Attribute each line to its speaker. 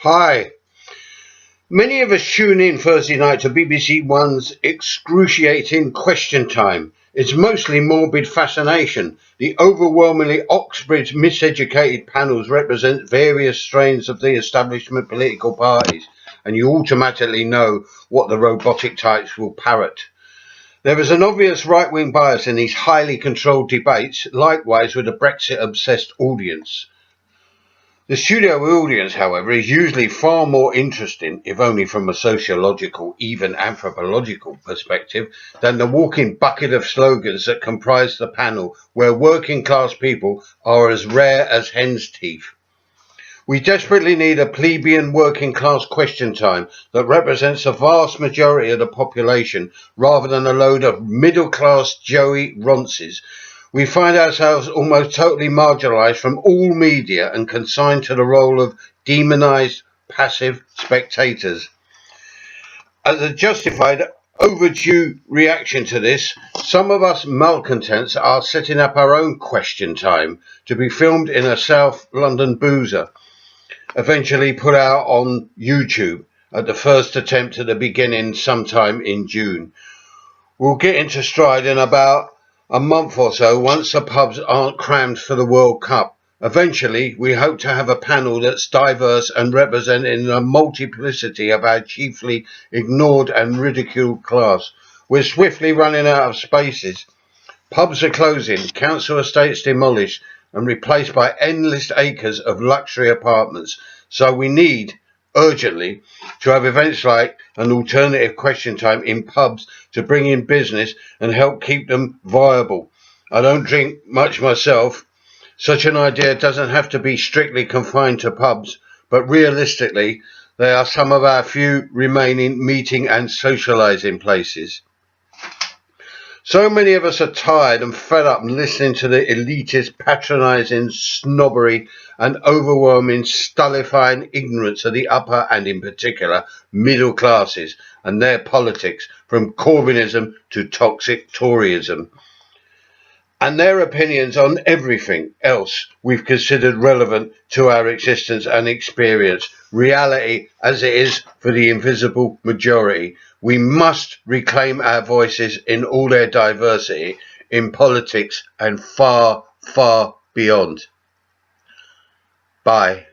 Speaker 1: Hi. Many of us tune in Thursday night to BBC One's excruciating Question Time. It's mostly morbid fascination. The overwhelmingly Oxbridge miseducated panels represent various strains of the establishment political parties, and you automatically know what the robotic types will parrot. There is an obvious right-wing bias in these highly controlled debates, likewise with a Brexit-obsessed audience. The studio audience, however, is usually far more interesting, if only from a sociological, even anthropological perspective, than the walking bucket of slogans that comprise the panel, where working class people are as rare as hen's teeth. We desperately need a plebeian working class question time that represents a vast majority of the population, rather than a load of middle class Joey ronces. We find ourselves almost totally marginalised from all media and consigned to the role of demonised, passive spectators. As a justified, overdue reaction to this, some of us malcontents are setting up our own Question Time to be filmed in a South London boozer, eventually put out on YouTube at the first attempt at the beginning sometime in June. We'll get into stride in about a month or so once the pubs aren't crammed for the World Cup. Eventually, we hope to have a panel that's diverse and representing the multiplicity of our chiefly ignored and ridiculed class. We're swiftly running out of spaces. Pubs are closing, council estates demolished and replaced by endless acres of luxury apartments. So we need, urgently, to have events like an alternative Question Time in pubs to bring in business and help keep them viable. I don't drink much myself. Such an idea doesn't have to be strictly confined to pubs, but realistically, they are some of our few remaining meeting and socialising places. So many of us are tired and fed up listening to the elitist, patronising snobbery and overwhelming, stultifying ignorance of the upper and, in particular, middle classes and their politics, from Corbynism to toxic Toryism, and their opinions on everything else we've considered relevant to our existence and experience, reality as it is for the invisible majority. We must reclaim our voices in all their diversity, in politics and far, far beyond. Bye.